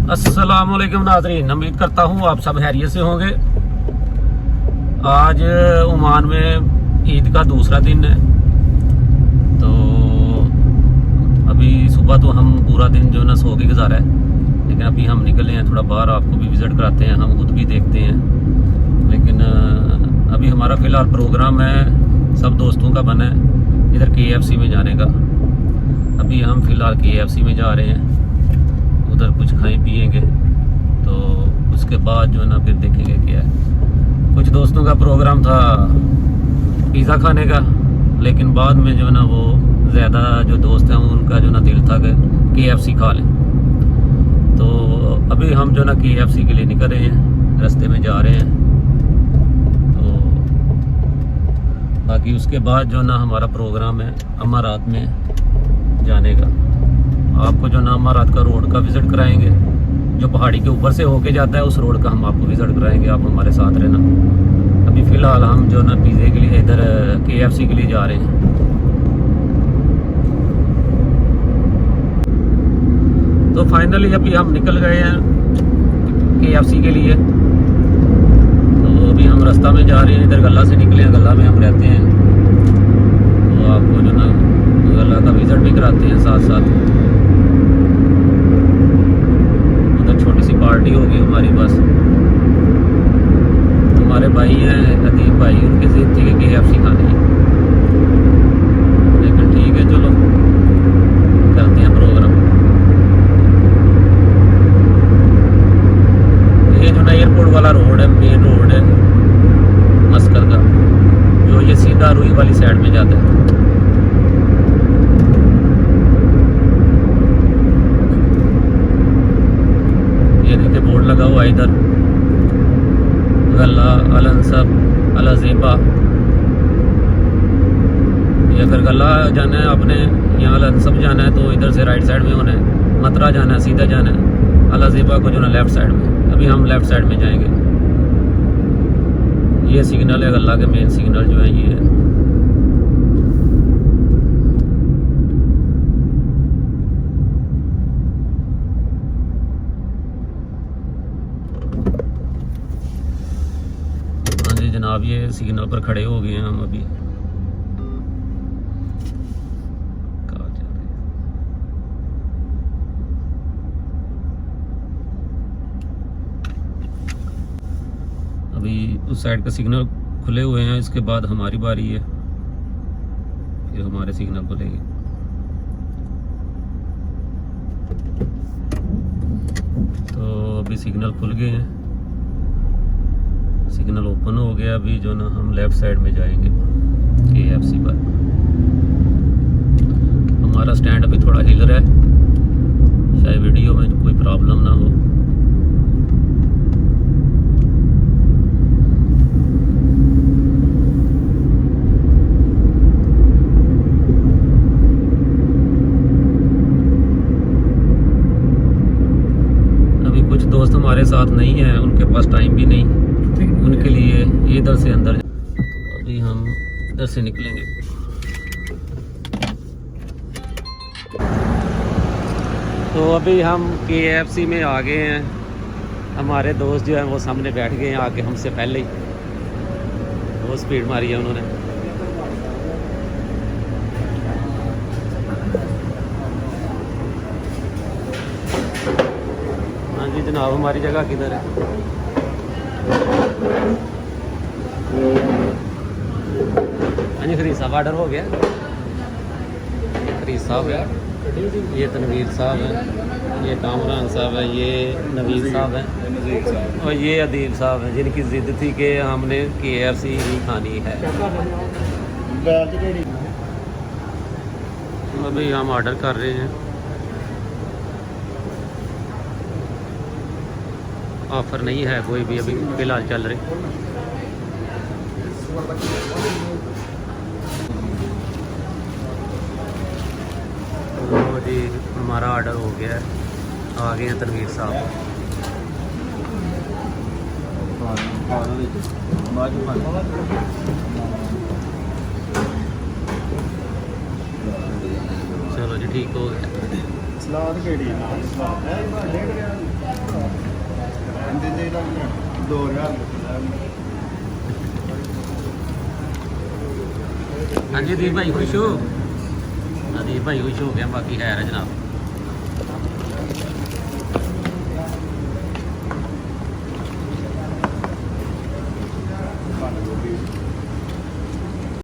अस्सलाम वालेकुम नाज़रीन, उम्मीद करता हूँ आप सब खैरियत से होंगे। आज ओमान में ईद का दूसरा दिन है। तो अभी सुबह तो हम पूरा दिन जो है ना सो के गुजारा है, लेकिन अभी हम निकले हैं थोड़ा बाहर, आपको भी विज़िट कराते हैं, हम खुद भी देखते हैं। लेकिन अभी हमारा फ़िलहाल प्रोग्राम है, सब दोस्तों का बना है इधर KFC में जाने का। अभी हम फ़िलहाल KFC में जा रहे हैं, उधर कुछ खाएं पिएंगे, तो उसके बाद जो है ना फिर देखेंगे क्या है। कुछ दोस्तों का प्रोग्राम था पिज़्ज़ा खाने का, लेकिन बाद में जो है ना वो ज़्यादा जो दोस्त हैं उनका जो ना दिल था कि KFC खा लें। तो अभी हम जो ना KFC के लिए निकल रहे हैं, रास्ते में जा रहे हैं। तो बाकी उसके बाद जो ना हमारा प्रोग्राम है अमारात में जाने का। आपको जो ना अमारात का रोड का विज़िट कराएंगे, जो पहाड़ी के ऊपर से होके जाता है उस रोड का हम आपको विज़िट कराएंगे। आप हमारे साथ रहना। अभी फ़िलहाल हम जो ना पिज़्ज़े के लिए इधर KFC के लिए जा रहे हैं। तो फाइनली अभी हम निकल गए हैं KFC के लिए। तो अभी हम रास्ता में जा रहे हैं, इधर गल्ला से निकले हैं, गल्ला में हम रहते हैं। तो आपको जो ना गल्ला का विज़िट भी कराते हैं साथ साथ। पार्टी होगी हमारी, बस हमारे भाई हैं अदीब भाई, उनकी जिद थी कि KFC खानी है। लेकिन ठीक है, चलो करते हैं प्रोग्राम। ये जो ना एयरपोर्ट वाला रोड है, मेन रोड है मस्कत का, जो ये सीधा रुई वाली साइड में जाता है। लगा हुआ इधर गल्ला अल अंसब अल अज़ीबा। ये अगर गल्ला जाना है आपने, यहाँ अल अंसब जाना है तो इधर से राइट साइड में होना है। मतरा जाना है सीधा जाना है। अल अज़ीबा को जो ना लेफ़्ट साइड में। अभी हम लेफ़्ट साइड में जाएंगे। ये सिग्नल है गल्ला के, मेन सिग्नल जो है ये है। जनाब ये सिग्नल पर खड़े हो गए हैं हम। अभी उस साइड का सिग्नल खुले हुए हैं, इसके बाद हमारी बारी है, फिर हमारे सिग्नल खुलेंगे। तो अभी सिग्नल खुल गए हैं, सिग्नल ओपन हो गया। अभी जो ना हम लेफ़्ट साइड में जाएंगे KFC पर। हमारा स्टैंड अभी थोड़ा हिल रहा है, शायद वीडियो में कोई प्रॉब्लम ना हो। अभी कुछ दोस्त हमारे साथ नहीं हैं, उनके पास टाइम भी नहीं, उनके लिए इधर से अंदर। अभी हम इधर से निकलेंगे। तो अभी हम KFC में आ गए हैं। हमारे दोस्त जो हैं वो सामने बैठ गए हैं आके हमसे पहले ही। बहुत स्पीड मारी है उन्होंने। हाँ जी जनाब, हमारी जगह किधर है? हाँ खरीद साहब ऑर्डर हो गया। खरीद साहब है, ये तनवीर साहब हैं, ये कामरान साहब है, ये नवीद साहब हैं, और ये अदीब साहब हैं, जिनकी ज़िद थी कि हमने KFC ही खानी है। अभी हम ऑर्डर कर रहे हैं। ऑफ़र नहीं है कोई भी अभी फ़िलहाल चल रही। तो जी हमारा ऑर्डर हो गया है, आ गए हैं तनवीर साहब। चलो जी ठीक हो गया। सलाद केड़ी है? 2000 हाँ जी दीप भाई खुश हो? दीप भाई खुश हो गया, बाकी है जनाब।